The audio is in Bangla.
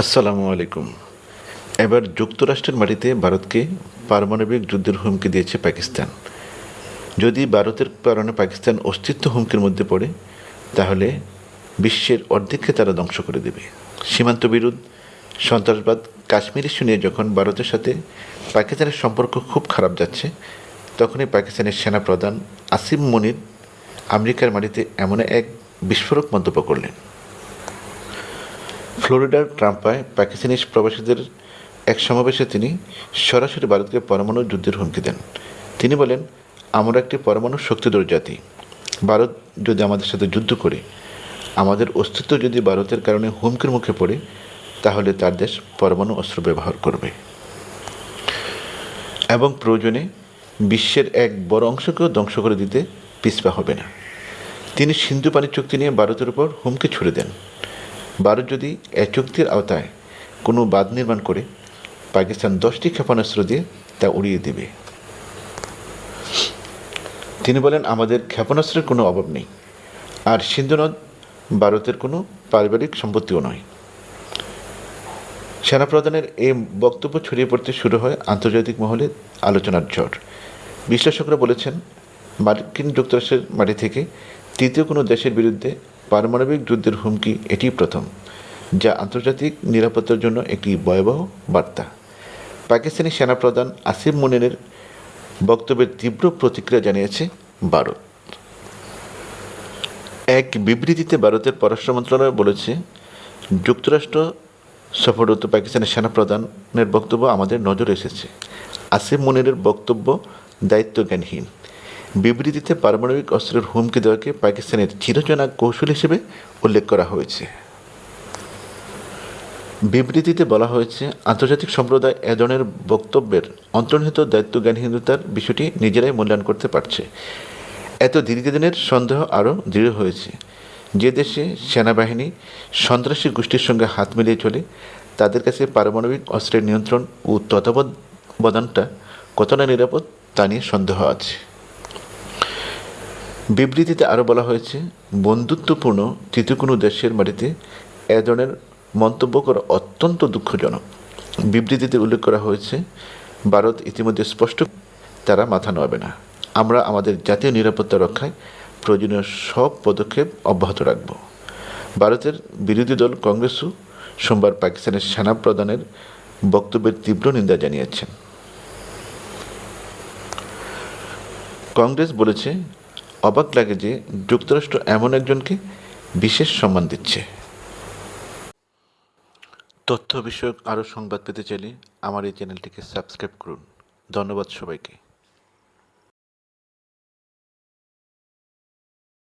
আসসালামু আলাইকুম। এবার যুক্তরাষ্ট্রের মাটিতে ভারতকে পারমাণবিক যুদ্ধের হুমকি দিয়েছে পাকিস্তান। যদি ভারতের কারণে পাকিস্তান অস্তিত্ব হুমকির মধ্যে পড়ে, তাহলে বিশ্বের অর্ধেককে তারা ধ্বংস করে দেবে। সীমান্ত বিরোধ, সন্ত্রাসবাদ, কাশ্মীর ইস্যু নিয়ে যখন ভারতের সাথে পাকিস্তানের সম্পর্ক খুব খারাপ যাচ্ছে, তখনই পাকিস্তানের সেনাপ্রধান আসিম মনির আমেরিকার মাটিতে এমন এক বিস্ফোরক মন্তব্য করলেন। ফ্লোরিডার ট্রাম্পায় পাকিস্তানি প্রবাসীদের এক সমাবেশে তিনি সরাসরি ভারতকে পরমাণু যুদ্ধের হুমকি দেন। তিনি বলেন, আমরা একটি পরমাণু শক্তিধর জাতি। ভারত যদি আমাদের সাথে যুদ্ধ করে, আমাদের অস্তিত্ব যদি ভারতের কারণে হুমকির মুখে পড়ে, তাহলে তার দেশ পরমাণু অস্ত্র ব্যবহার করবে এবং প্রয়োজনে বিশ্বের এক বড় অংশকেও ধ্বংস করে দিতে পিছপা হবে না। তিনি সিন্ধু পানি চুক্তি নিয়ে ভারতের উপর হুমকি ছুড়ে দেন। ভারত যদি এ চুক্তির আওতায় কোনো বাঁধ নির্মাণ করে, পাকিস্তান 10টি ক্ষেপণাস্ত্র দিয়ে তা উড়িয়ে দেবে। তিনি বলেন, আমাদের ক্ষেপণাস্ত্রের কোনো অভাব নেই, আর সিন্ধু নদ ভারতের কোনো পারিবারিক সম্পত্তিও নয়। সেনাপ্রধানের এই বক্তব্য ছড়িয়ে পড়তে শুরু হয় আন্তর্জাতিক মহলে আলোচনার ঝড়। বিশ্লেষকরা বলেছেন, মার্কিন যুক্তরাষ্ট্রের মাটি থেকে তৃতীয় কোনো দেশের বিরুদ্ধে পারমাণবিক যুদ্ধের হুমকি এটি প্রথম, যা আন্তর্জাতিক নিরাপত্তার জন্য একটি ভয়াবহ বার্তা। পাকিস্তানি সেনাপ্রধান আসিম মুনিরের বক্তব্যের তীব্র প্রতিক্রিয়া জানিয়েছে ভারত। এক বিবৃতিতে ভারতের পররাষ্ট্র মন্ত্রণালয় বলেছে, যুক্তরাষ্ট্র সফররত পাকিস্তানের সেনাপ্রধানের বক্তব্য আমাদের নজরে এসেছে। আসিম মুনিরের বক্তব্য দায়িত্বজ্ঞানহীন। বিবৃতিতে পারমাণবিক অস্ত্রের হুমকি দেওয়াকে পাকিস্তানের চিরচেনা কৌশল হিসেবে উল্লেখ করা হয়েছে। বিবৃতিতে বলা হয়েছে, আন্তর্জাতিক সম্প্রদায় এ ধরনের বক্তব্যের অন্তর্নিহিত দায়িত্বজ্ঞানহীনতার বিষয়টি নিজেরাই মূল্যায়ন করতে পারছে। এত দীর্ঘদিনের সন্দেহ আরও দৃঢ় হয়েছে। যে দেশে সেনাবাহিনী সন্ত্রাসী গোষ্ঠীর সঙ্গে হাত মিলিয়ে চলে, তাদের কাছে পারমাণবিক অস্ত্রের নিয়ন্ত্রণ ও তত্ত্বাবধানটা কতটা নিরাপদ তা নিয়ে সন্দেহ আছে। বিবৃতিতে আরও বলা হয়েছে, বন্ধুত্বপূর্ণ তৃতীয় কোনো দেশের মাটিতে এ ধরনের মন্তব্য করা অত্যন্ত দুঃখজনক। বিবৃতিতে উল্লেখ করা হয়েছে, ভারত ইতিমধ্যে স্পষ্ট তারা মাথা নোয়াবে না। আমরা আমাদের জাতীয় নিরাপত্তা রক্ষায় প্রয়োজনীয় সব পদক্ষেপ অব্যাহত রাখব। ভারতের বিরোধী দল কংগ্রেসও সোমবার পাকিস্তানের সেনাপ্রধানের বক্তব্যের তীব্র নিন্দা জানিয়েছেন। কংগ্রেস বলেছে, অবাক লাগে যে যুক্তরাষ্ট্র এমন একজনকে বিশেষ সম্মান দিচ্ছে। তথ্য বিষয়ক আরও সংবাদ পেতে চাইলে আমার এই চ্যানেলটিকে সাবস্ক্রাইব করুন। ধন্যবাদ সবাইকে।